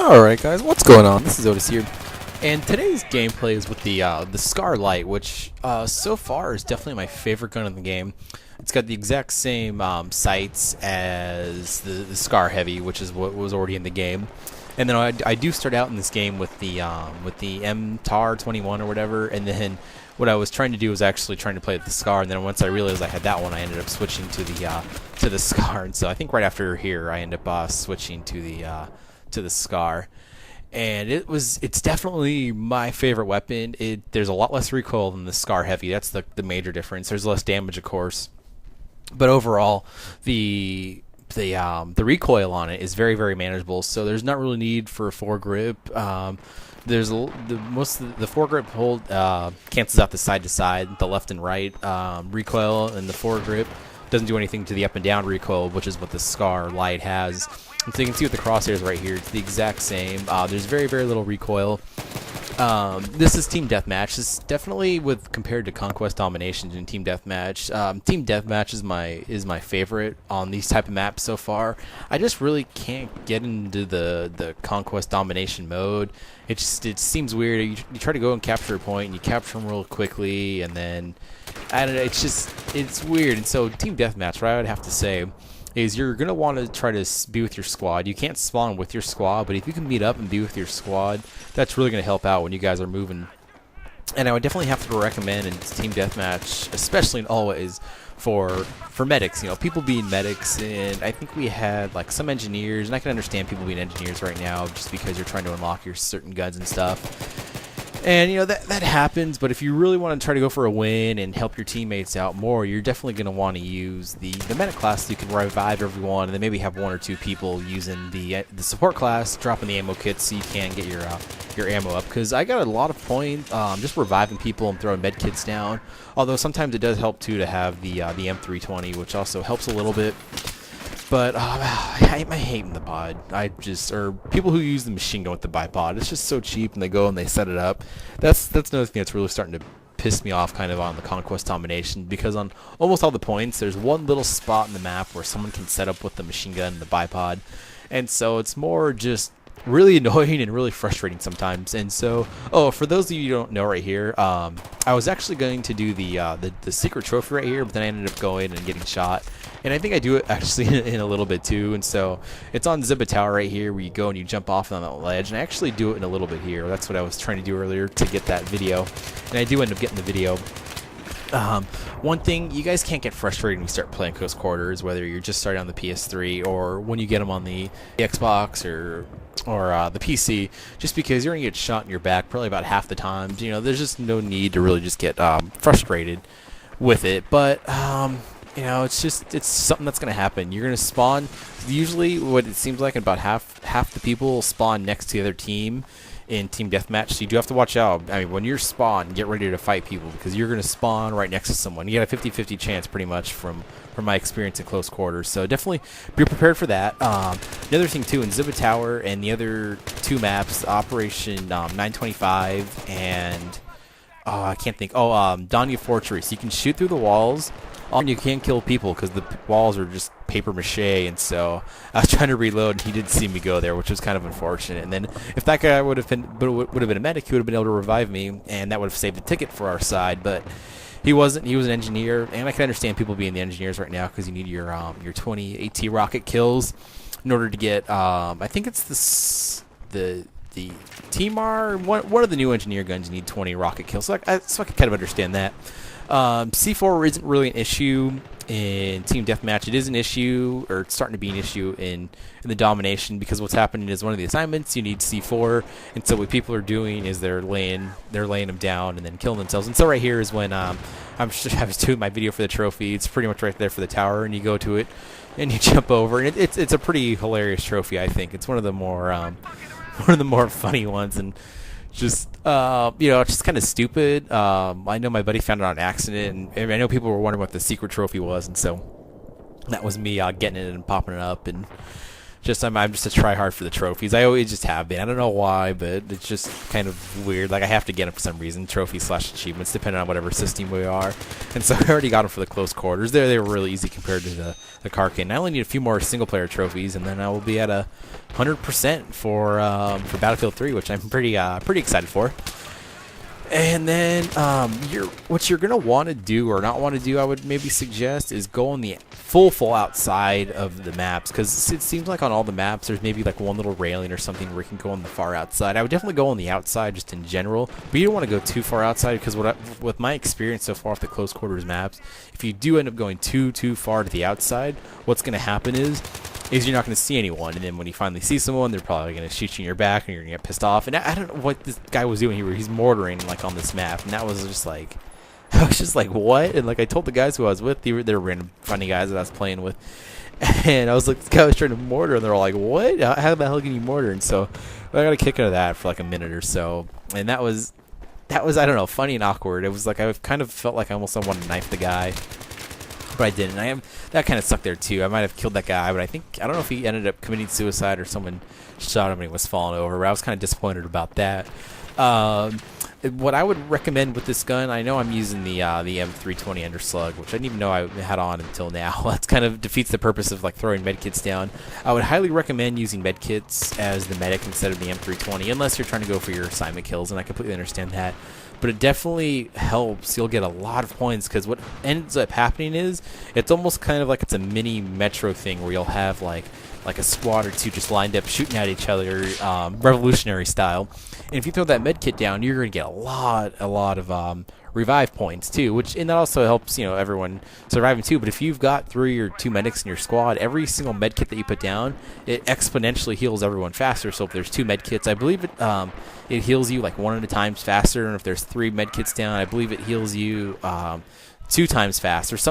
Alright guys, what's going on? This is Otis here, and today's gameplay is with the Scar Light, which so far is definitely my favorite gun in the game. It's got the exact same sights as the Scar Heavy, which is what was already in the game. And then I do start out in this game with the MTAR 21 or whatever, and then what I was trying to do was actually trying to play with the Scar, and then once I realized I had that one, I ended up switching to the Scar. And so I think right after here, I ended up switching to the Scar, and it's definitely my favorite weapon. There's a lot less recoil than the Scar Heavy. That's the major difference. There's less damage, of course, but overall the recoil on it is very, very manageable. So there's not really need for a foregrip. There's most of the foregrip hold cancels out the side to side, the left and right recoil, and the foregrip doesn't do anything to the up and down recoil, which is what the Scar Light has. And so you can see with the crosshairs right here, it's the exact same. There's very, very little recoil. This is Team Deathmatch. This is definitely compared to Conquest Domination and Team Deathmatch. Team Deathmatch is my favorite on these type of maps so far. I just really can't get into the Conquest Domination mode. It seems weird. You try to go and capture a point, and you capture them real quickly, and then I don't know. It's weird. And so Team Deathmatch, what I would have to say is you're going to want to try to be with your squad. You can't spawn with your squad, but if you can meet up and be with your squad, that's really going to help out when you guys are moving. And I would definitely have to recommend in Team Deathmatch, especially in always, for medics. You know, people being medics, and I think we had like some engineers, and I can understand people being engineers right now just because you're trying to unlock your certain guns and stuff. And, you know, that happens, but if you really want to try to go for a win and help your teammates out more, you're definitely going to want to use the medic class so you can revive everyone, and then maybe have one or two people using the support class, dropping the ammo kits so you can get your ammo up. Because I got a lot of points just reviving people and throwing med kits down, although sometimes it does help, too, to have the M320, which also helps a little bit. But I hate the bod. Or people who use the machine gun with the bipod. It's just so cheap, and they go and they set it up. That's another thing that's really starting to piss me off kind of on the Conquest Domination, because on almost all the points, there's one little spot in the map where someone can set up with the machine gun and the bipod, and so it's more just really annoying and really frustrating sometimes. And so, for those of you who don't know right here, I was actually going to do the secret trophy right here, but then I ended up going and getting shot. And I think I do it actually in a little bit too. And so it's on Ziba Tower right here, where you go and you jump off on that ledge. And I actually do it in a little bit here. That's what I was trying to do earlier to get that video, and I do end up getting the video. One thing, you guys can't get frustrated when you start playing close quarters, whether you're just starting on the PS3 or when you get them on the Xbox or the PC, just because you're going to get shot in your back probably about half the time. You know, there's just no need to really just get frustrated with it. But you know, it's something that's going to happen. You're going to spawn. Usually, what it seems like, about half the people spawn next to the other team in Team Deathmatch, so you do have to watch out. I mean, when you're spawned, get ready to fight people, because you're going to spawn right next to someone. You got a 50-50 chance, pretty much, from my experience in close quarters. So definitely be prepared for that. The other thing too, in Ziba Tower and the other two maps, Operation 925 and I can't think. Danya Fortress. You can shoot through the walls. And you can't kill people because the walls are just paper mache, and so I was trying to reload, and he did see me go there, which was kind of unfortunate. And then if that guy would have been a medic, he would have been able to revive me, and that would have saved a ticket for our side. But he wasn't. He was an engineer, and I can understand people being the engineers right now, because you need your 20 AT rocket kills in order to get. I think it's the TMAR, one of the new engineer guns. You need 20 rocket kills, so I can kind of understand that. C4 isn't really an issue in Team Deathmatch. It is an issue, or it's starting to be an issue in the Domination, because what's happening is one of the assignments you need C4, and so what people are doing is they're laying them down and then killing themselves. And so right here is when I was doing my video for the trophy. It's pretty much right there for the tower, and you go to it and you jump over, and it's a pretty hilarious trophy. I think it's one of the more funny ones, and just you know, it's just kind of stupid. I know my buddy found it on accident, and I know people were wondering what the secret trophy was, and so that was me getting it and popping it up, and I'm just a try hard for the trophies. I always just have been. I don't know why, but it's just kind of weird. Like I have to get them for some reason, trophies / achievements, depending on whatever system we are. And so I already got them for the close quarters. They were really easy compared to the Karkin. I only need a few more single player trophies, and then I will be at 100% for Battlefield 3, which I'm pretty excited for. And then what you're gonna want to do or not want to do, I would maybe suggest, is go on the full outside of the maps, because it seems like on all the maps there's maybe like one little railing or something where you can go on the far outside. I would definitely go on the outside just in general, but you don't want to go too far outside, because with my experience so far with the close quarters maps, if you do end up going too far to the outside, what's gonna happen is you're not going to see anyone, and then when you finally see someone, they're probably going to shoot you in your back, and you're going to get pissed off. And I don't know what this guy was doing here. He's mortaring like on this map, and that was just like, I was just like, what? And like I told the guys who I was with, they were random funny guys that I was playing with, and I was like, this guy was trying to mortar, and they're all like, what? How the hell can you mortar? And so I got a kick out of that for like a minute or so, and that was I don't know, funny and awkward. It was like I kind of felt like I almost wanted to knife the guy, but I didn't. That kind of sucked there too. I might have killed that guy, but I don't know if he ended up committing suicide or someone shot him and he was falling over. But I was kind of disappointed about that. What I would recommend with this gun, I know I'm using the M320 Underslug, which I didn't even know I had on until now. That kind of defeats the purpose of like throwing medkits down. I would highly recommend using medkits as the medic instead of the M320, unless you're trying to go for your assignment kills, and I completely understand that. But it definitely helps. You'll get a lot of points, because what ends up happening is it's almost kind of like it's a mini Metro thing where you'll have like a squad or two just lined up shooting at each other, revolutionary style. And if you throw that med kit down, you're going to get a lot of revive points too, and that also helps, everyone surviving too. But if you've got 3 or 2 medics in your squad, every single med kit that you put down, it exponentially heals everyone faster. So if there's 2 med kits, I believe it heals you like 1 at a time faster, and if there's 3 med kits down, I believe it heals you 2 times faster. It's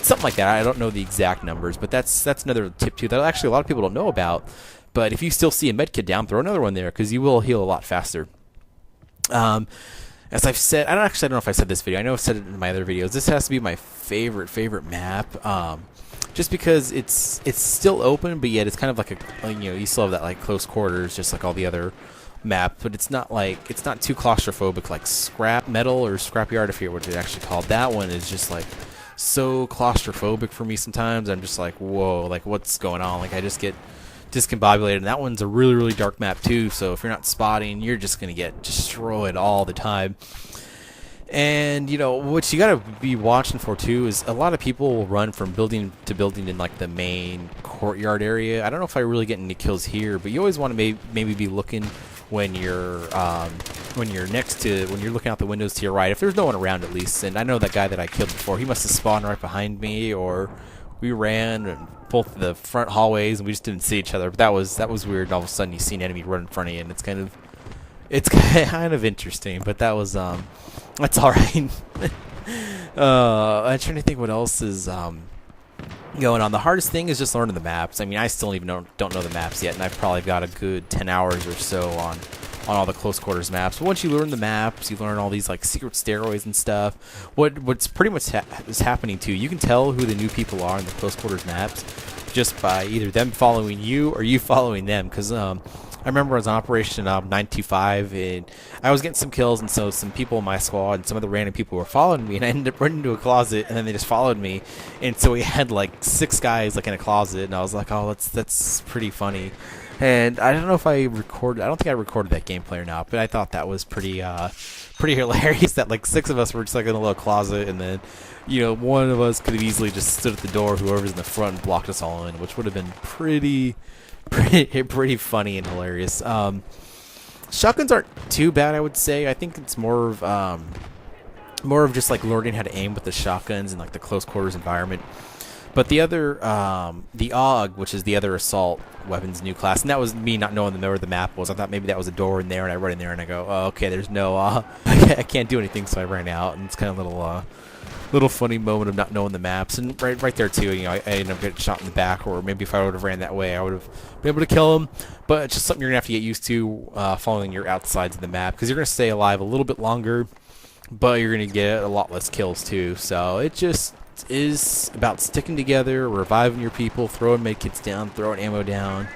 something like that. I don't know the exact numbers, but that's another tip too that actually a lot of people don't know about. But if you still see a med kit down, throw another one there, because you will heal a lot faster. As I've said, I don't know if I said this video. I know I've said it in my other videos. This has to be my favorite map, just because it's still open, but yet it's kind of like you still have that like close quarters, just like all the other maps. But it's not too claustrophobic like Scrap Metal or Scrapyard, I forget what it's actually called. That one is just like so claustrophobic for me sometimes. I'm just like, whoa, like what's going on? Like I just get discombobulated, and that one's a really dark map too, so if you're not spotting, you're just gonna get destroyed all the time. And what you gotta be watching for too is a lot of people will run from building to building in like the main courtyard area. I don't know if I really get any kills here, but you always want to maybe be looking when you're looking out the windows to your right, if there's no one around at least. And I know that guy that I killed before, he must have spawned right behind me, or we ran both the front hallways and we just didn't see each other. But that was weird. All of a sudden you see an enemy run in front of you, and it's kind of interesting. But that was that's all right. I'm trying to think what else is going on. The hardest thing is just learning the maps. I mean, I still even don't know the maps yet, and I've probably got a good 10 hours or so on all the close quarters maps. But once you learn the maps, you learn all these like secret steroids and stuff. What's pretty much is happening too, you can tell who the new people are in the close quarters maps just by either them following you or you following them. Because I remember I was on Operation 925, and I was getting some kills, and so some people in my squad and some of the random people were following me, and I ended up running into a closet, and then they just followed me, and so we had like 6 guys like in a closet, and I was like, oh, that's pretty funny. And I don't know if I recorded. I don't think I recorded that gameplay or not, but I thought that was pretty hilarious. That like 6 of us were just like in a little closet, and then one of us could have easily just stood at the door, whoever's in the front, and blocked us all in, which would have been pretty funny and hilarious. Shotguns aren't too bad, I would say. I think it's more of just like learning how to aim with the shotguns in like the close quarters environment. But the other, the AUG, which is the other assault weapons new class, and that was me not knowing where the map was. I thought maybe that was a door in there, and I run in there and I go, oh, okay, there's no, I can't do anything, so I ran out, and it's kind of a little funny moment of not knowing the maps. And right there too, I ended up getting shot in the back, or maybe if I would have ran that way, I would have been able to kill him. But it's just something you're gonna have to get used to, following your outsides of the map, because you're gonna stay alive a little bit longer, but you're gonna get a lot less kills too. So it just is about sticking together, reviving your people, throwing medkits down, throwing ammo down,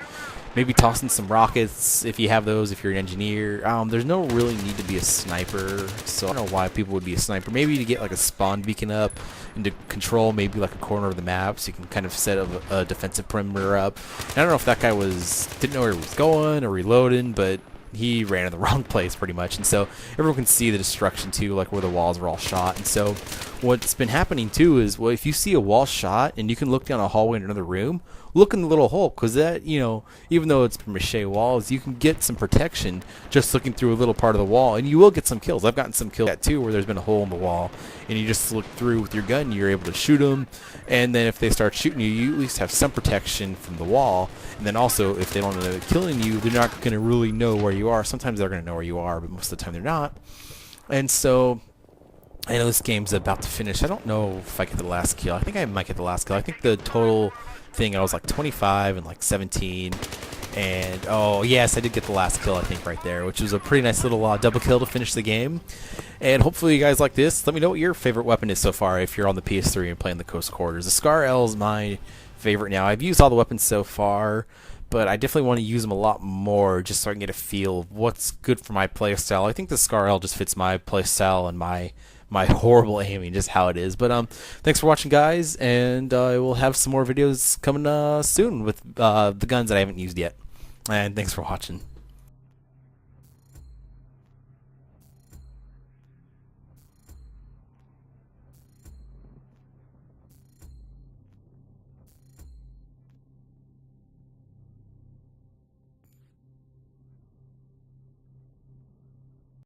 maybe tossing some rockets if you have those, if you're an engineer. There's no really need to be a sniper, so I don't know why people would be a sniper. Maybe to get like a spawn beacon up and to control maybe like a corner of the map, so you can kind of set a defensive perimeter up. And I don't know if that guy didn't know where he was going or reloading, but he ran in the wrong place pretty much, and so everyone can see the destruction too, like where the walls were all shot. And so what's been happening too is, well, if you see a wall shot and you can look down a hallway in another room, look in the little hole, because that, you know, even though it's mache walls, you can get some protection just looking through a little part of the wall, and you will get some kills. I've gotten some kills too where there's been a hole in the wall and you just look through with your gun and you're able to shoot them, and then if they start shooting you, you at least have some protection from the wall. And then also, if they don't end up killing you, they're not going to really know where you are. Sometimes they're going to know where you are, but most of the time they're not. And so I know this game's about to finish. I don't know if I get the last kill. I think I might get the last kill. I think the total thing, I was like 25 and like 17. And oh yes, I did get the last kill, I think, right there, which was a pretty nice little double kill to finish the game. And hopefully you guys like this. Let me know what your favorite weapon is so far if you're on the PS3 and playing the Close Quarters. The Scar L is my favorite now. I've used all the weapons so far, but I definitely want to use them a lot more just so I can get a feel of what's good for my playstyle. I think the Scar L just fits my playstyle and my horrible aiming, just how it is. But thanks for watching, guys, and I will have some more videos coming soon with the guns that I haven't used yet. And thanks for watching.